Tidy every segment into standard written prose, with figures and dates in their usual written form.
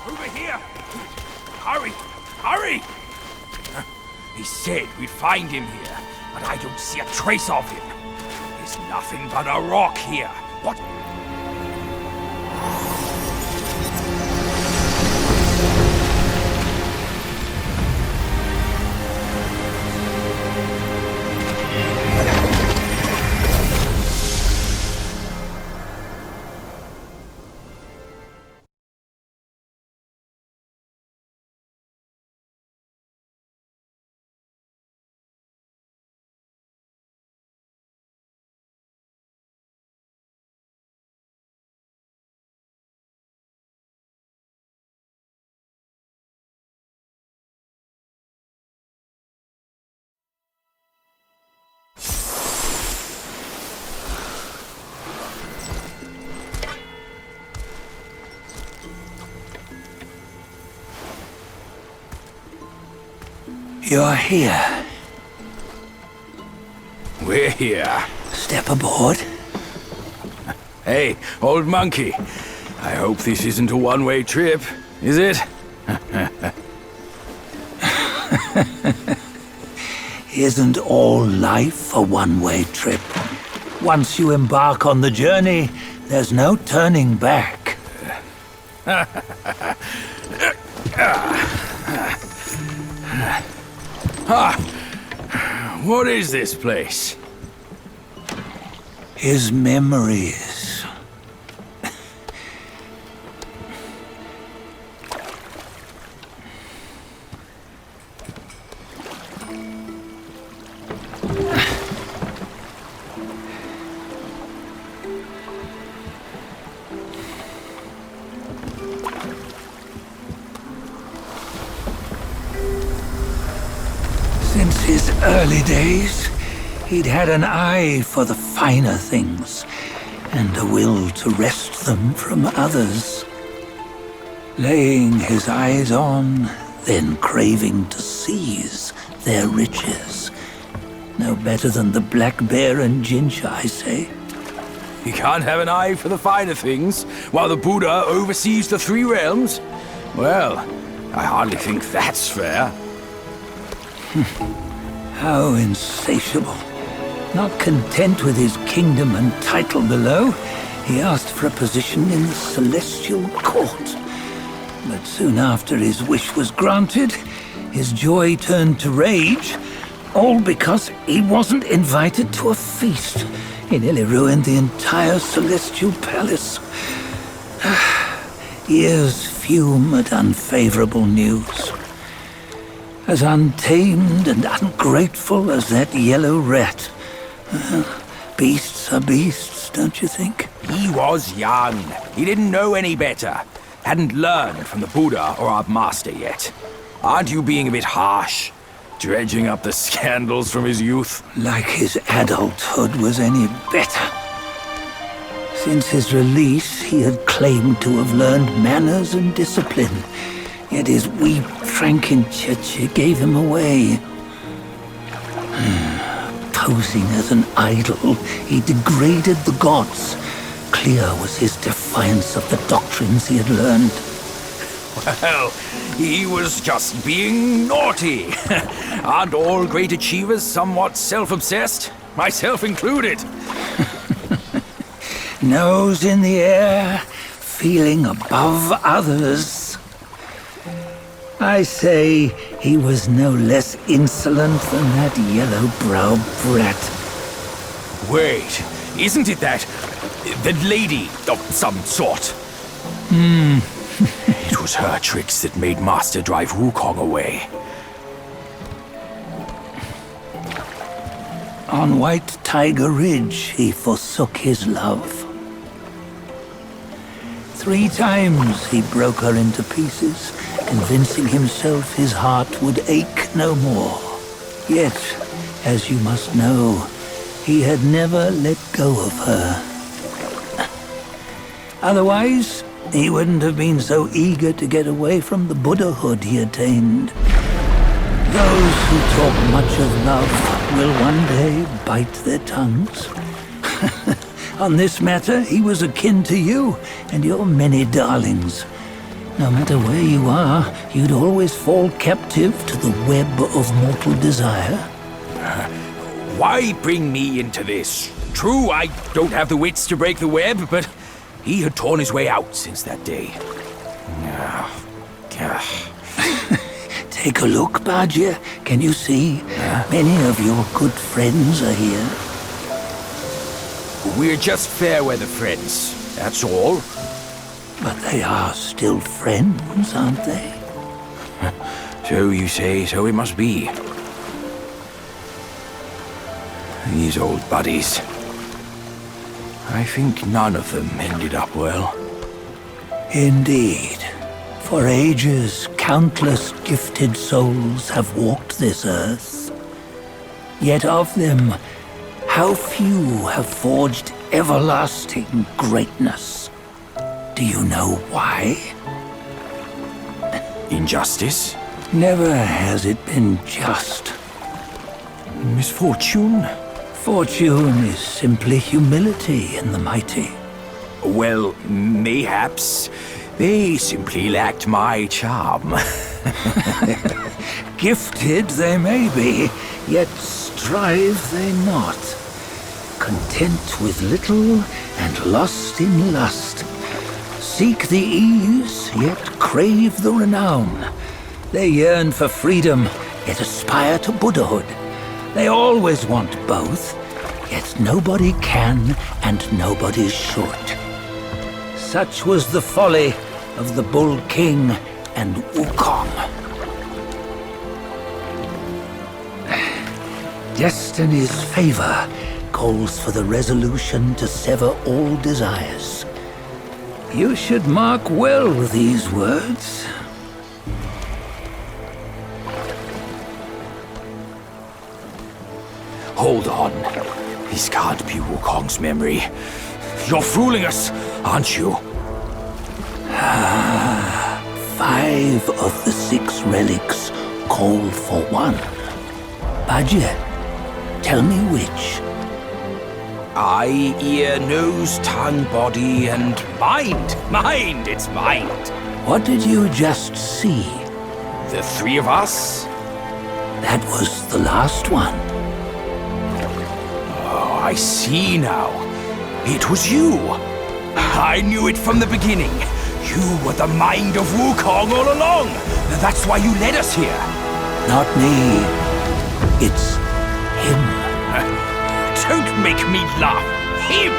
Over here! Hurry! Hurry! He said we'd find him here, but I don't see a trace of him. There's nothing but a rock here. What? You're here. We're here. Step aboard. Hey, old monkey. I hope this isn't a one-way trip, is it? Isn't all life a one-way trip? Once you embark on the journey, there's no turning back. What is this place? His memories. Since his early days, he'd had an eye for the finer things, and a will to wrest them from others. Laying his eyes on, then craving to seize their riches. No better than the black bear and ginger, I say. You can't have an eye for the finer things, while the Buddha oversees the three realms? Well, I hardly think that's fair. How insatiable. Not content with his kingdom and title below, he asked for a position in the celestial court. But soon after his wish was granted, his joy turned to rage, all because he wasn't invited to a feast. He nearly ruined the entire celestial palace. Ears fume at unfavorable news. As untamed and ungrateful as that yellow rat. Beasts are beasts, don't you think? He was young. He didn't know any better. Hadn't learned from the Buddha or our master yet. Aren't you being a bit harsh? Dredging up the scandals from his youth? Like his adulthood was any better. Since his release, he had claimed to have learned manners and discipline. Yet his weak Frankenchurch gave him away. Posing as an idol, he degraded the gods. Clear was his defiance of the doctrines he had learned. Well, he was just being naughty. Aren't all great achievers somewhat self-obsessed? Myself included. Nose in the air, feeling above others. I say he was no less insolent than that yellow-browed brat. Wait, isn't it that lady of some sort? It was her tricks that made Master drive Wukong away. On White Tiger Ridge, he forsook his love. 3 times he broke her into pieces, convincing himself his heart would ache no more. Yet, as you must know, he had never let go of her. Otherwise, he wouldn't have been so eager to get away from the Buddhahood he attained. Those who talk much of love will one day bite their tongues. On this matter, he was akin to you and your many darlings. No matter where you are, you'd always fall captive to the web of mortal desire. Why bring me into this? True, I don't have the wits to break the web, but he had torn his way out since that day. Take a look, Badger. Can you see? Many of your good friends are here. We're just fair weather friends, that's all. But they are still friends, aren't they? So you say, so it must be. These old buddies. I think none of them ended up well. Indeed. For ages, countless gifted souls have walked this earth. Yet of them, how few have forged everlasting greatness? Do you know why? Injustice? Never has it been just. Misfortune? Fortune is simply humility in the mighty. Well, mayhaps. They simply lacked my charm. Gifted they may be, yet strive they not. Content with little and lost in lust. Seek the ease, yet crave the renown. They yearn for freedom, yet aspire to Buddhahood. They always want both, yet nobody can and nobody should. Such was the folly of the Bull King and Wukong. Destiny's favor calls for the resolution to sever all desires. You should mark well these words. Hold on. This can't be Wukong's memory. You're fooling us, aren't you? 5 of the 6 relics call for one. Badger, tell me which. Eye, ear, nose, tongue, body, and mind. Mind, it's mind. What did you just see? The 3 of us? That was the last one. Oh, I see now. It was you. I knew it from the beginning. You were the mind of Wukong all along. That's why you led us here. Not me. It's him. Don't make me laugh. Him?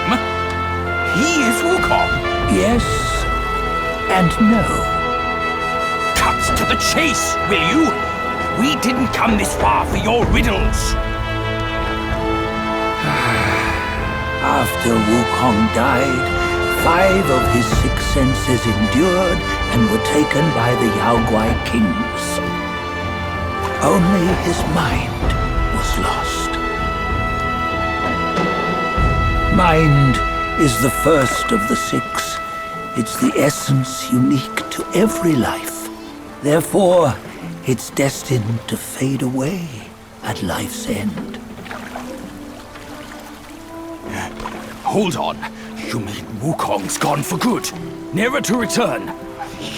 He is Wukong. Yes and no. Cut to the chase, will you? We didn't come this far for your riddles. After Wukong died, 5 of his 6 senses endured and were taken by the Yaoguai kings. Only his mind was lost. Mind is the first of the 6. It's the essence unique to every life. Therefore, it's destined to fade away at life's end. Hold on. You mean Wukong's gone for good? Never to return?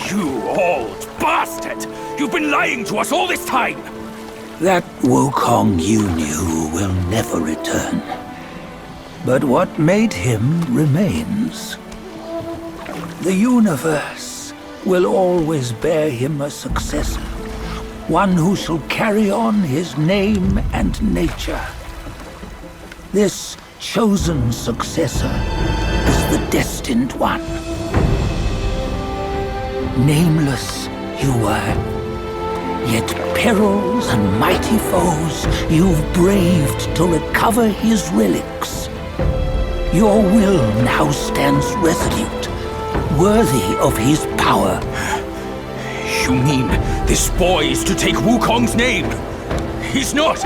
You old bastard! You've been lying to us all this time! That Wukong you knew will never return. But what made him remains. The universe will always bear him a successor. One who shall carry on his name and nature. This chosen successor is the Destined One. Nameless you were, yet perils and mighty foes you've braved to recover his relics. Your will now stands resolute, worthy of his power. You mean this boy is to take Wukong's name? He's not!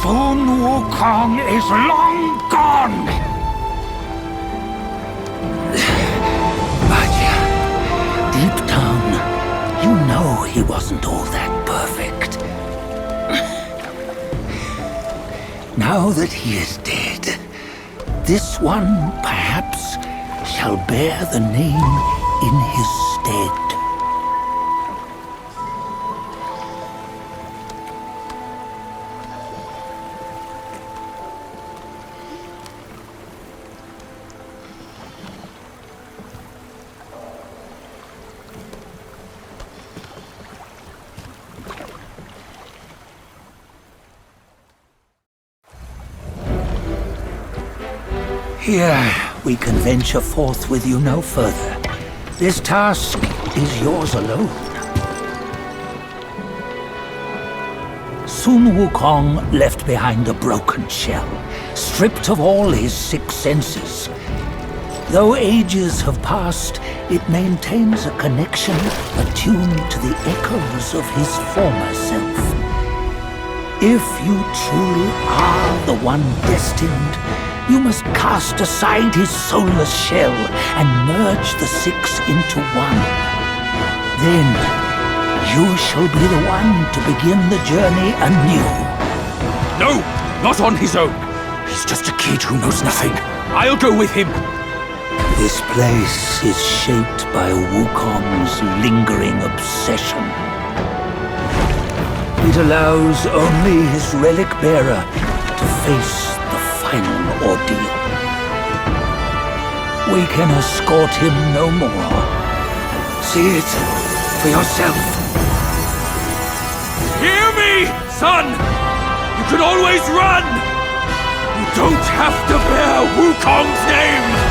Sun Wukong is long gone! Badger, deep down, you know he wasn't all that perfect. Now that he is dead, this one, perhaps, shall bear the name in his stead. Here, we can venture forth with you no further. This task is yours alone. Sun Wukong left behind a broken shell, stripped of all his 6 senses. Though ages have passed, it maintains a connection attuned to the echoes of his former self. If you truly are the one destined, you must cast aside his soulless shell and merge the 6 into one. Then, you shall be the one to begin the journey anew. No, not on his own. He's just a kid who knows nothing. I'll go with him. This place is shaped by Wukong's lingering obsession. It allows only his relic bearer to face the final ordeal. We can escort him no more. See it for yourself. Hear me, son! You can always run! You don't have to bear Wukong's name!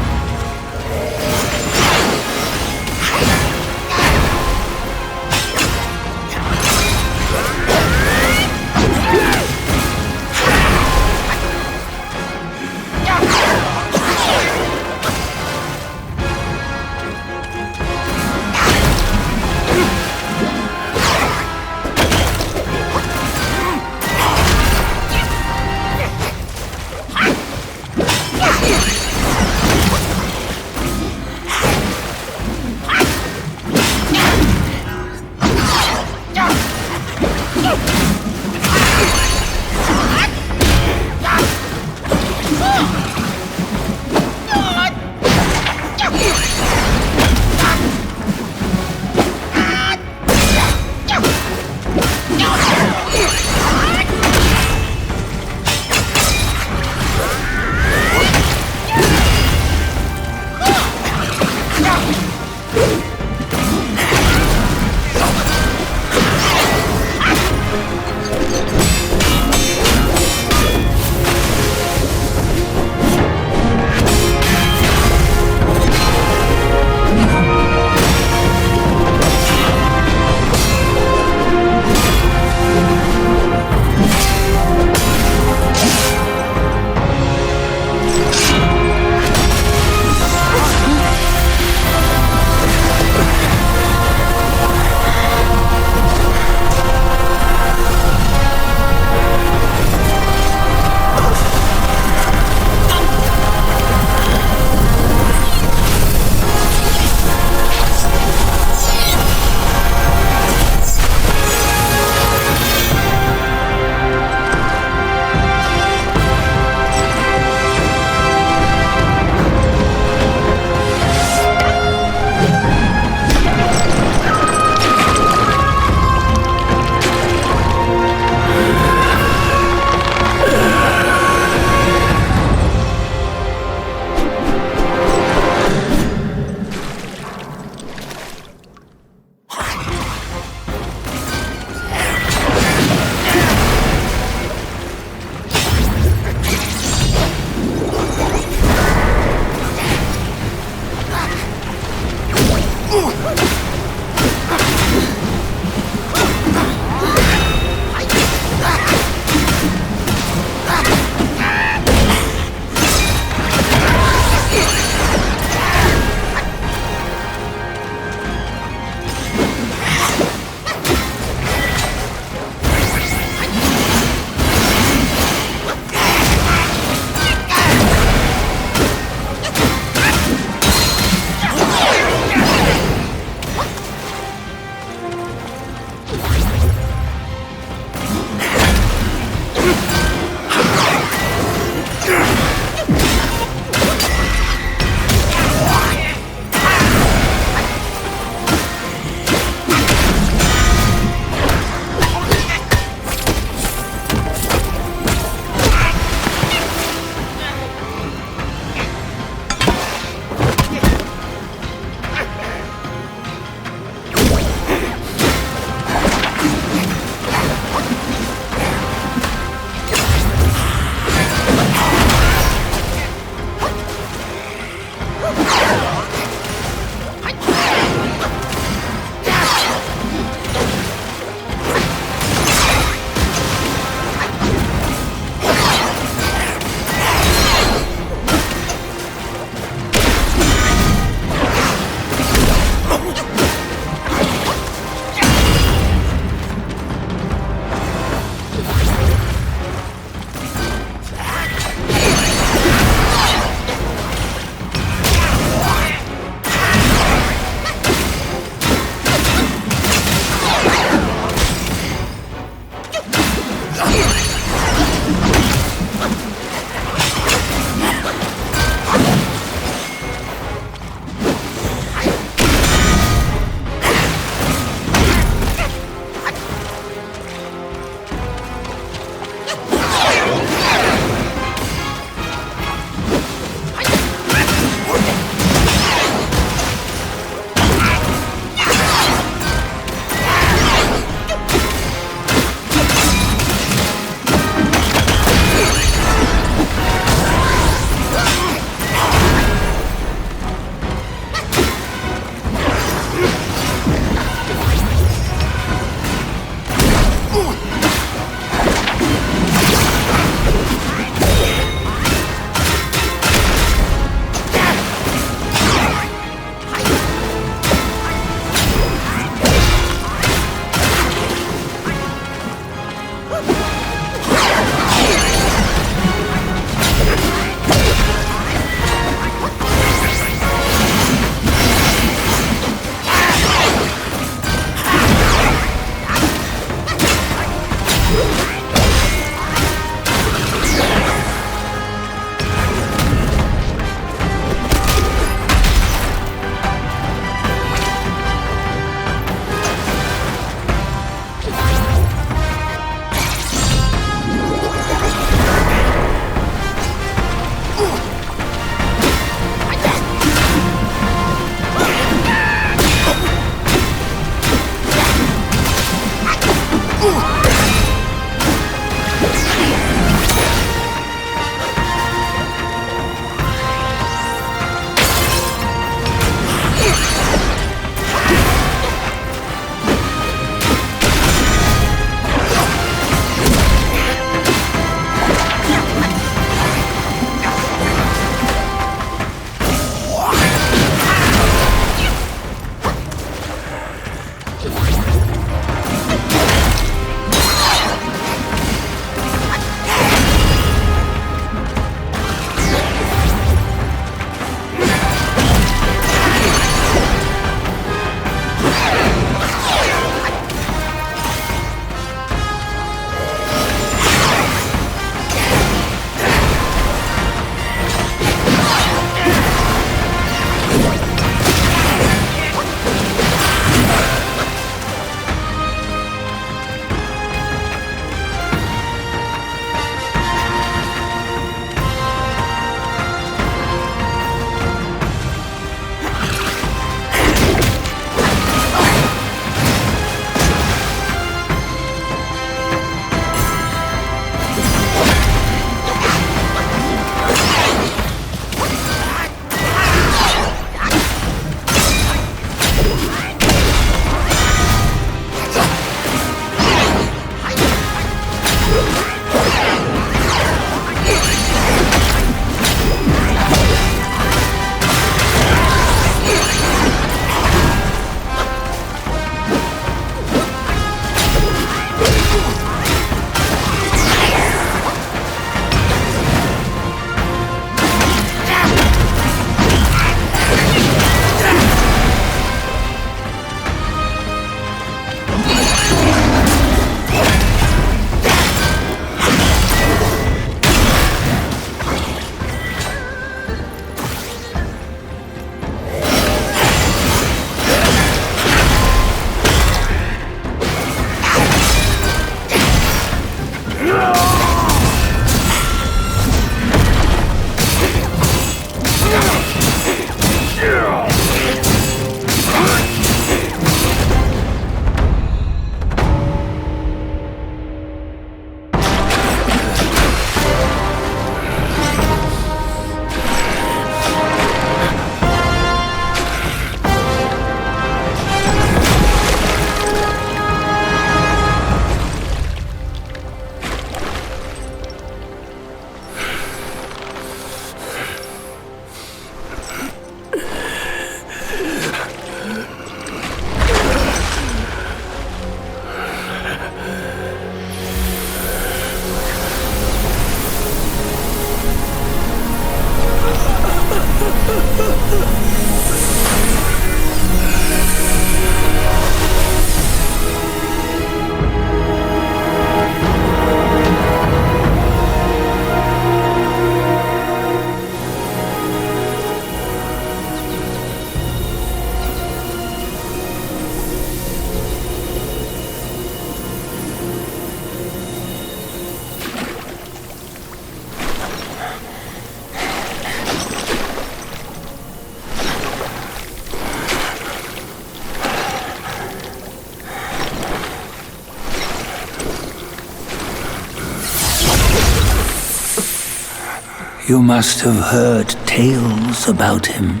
You must have heard tales about him.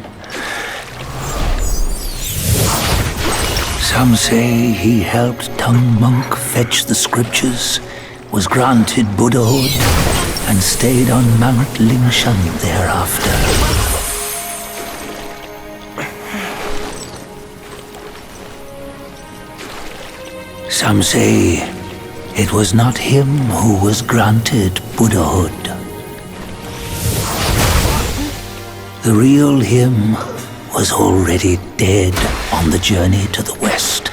Some say he helped Tung Monk fetch the scriptures, was granted Buddhahood, and stayed on Mount Lingshan thereafter. Some say it was not him who was granted Buddhahood. The real him was already dead on the journey to the west.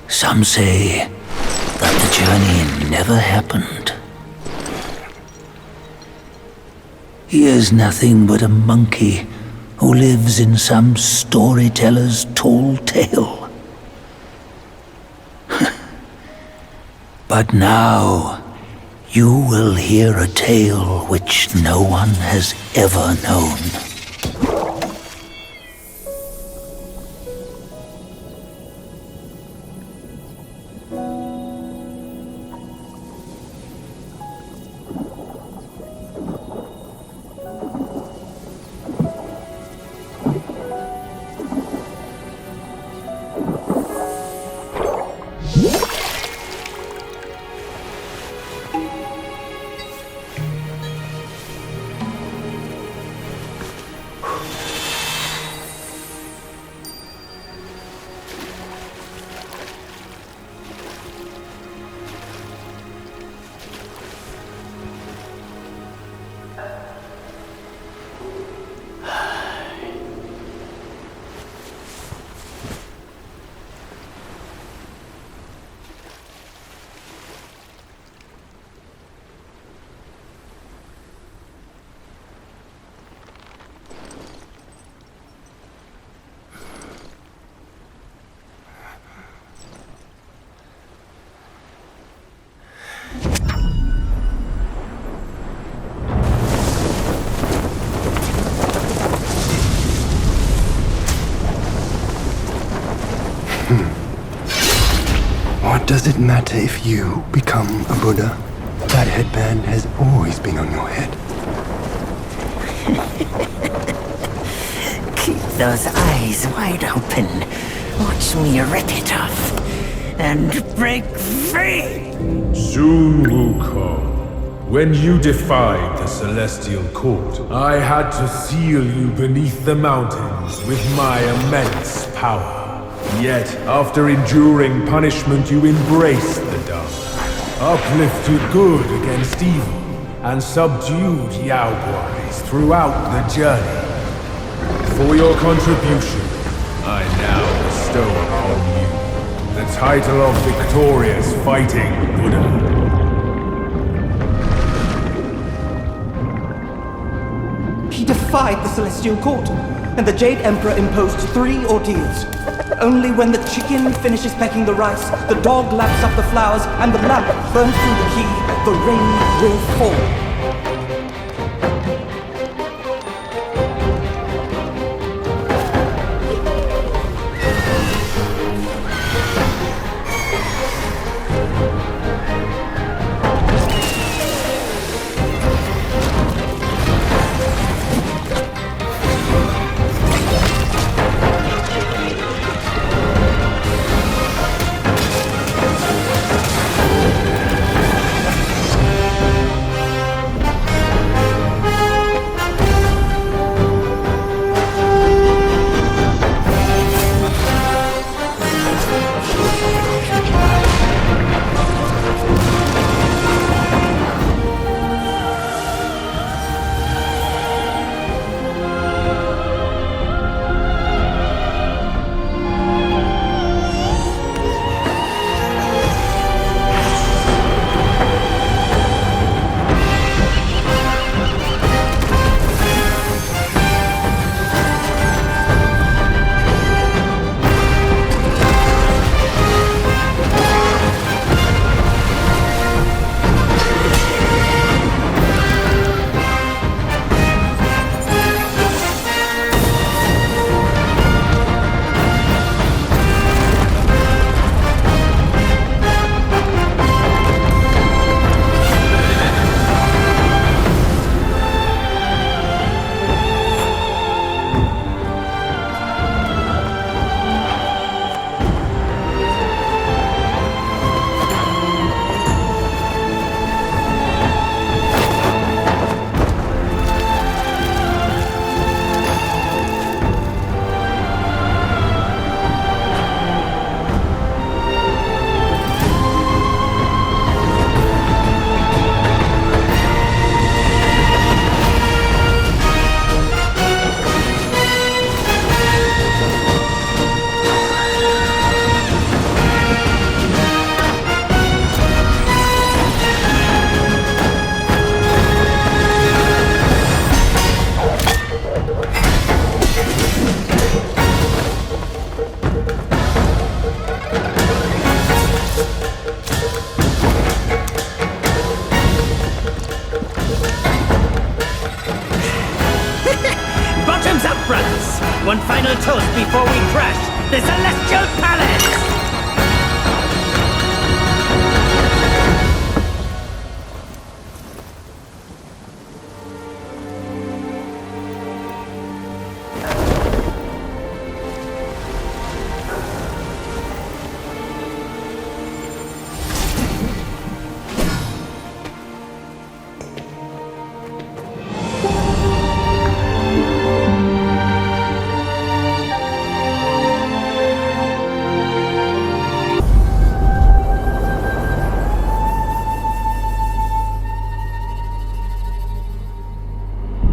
Some say that the journey never happened. He is nothing but a monkey who lives in some storyteller's tall tale. But now, you will hear a tale which no one has ever known. What does it matter if you become a Buddha? That headband has always been on your head. Keep those eyes wide open. Watch me rip it off and break free. Sun Wukong, when you defied the Celestial Court, I had to seal you beneath the mountains with my immense power. Yet, after enduring punishment, you embraced the dark, uplifted good against evil, and subdued Yaoguais throughout the journey. For your contribution, I now bestow upon you the title of Victorious Fighting Buddha. He defied the Celestial Court, and the Jade Emperor imposed 3 ordeals. Only when the chicken finishes pecking the rice, the dog laps up the flowers, and the lamp burns through the key, the rain will fall. One final toast before we crash the Celestial Palace!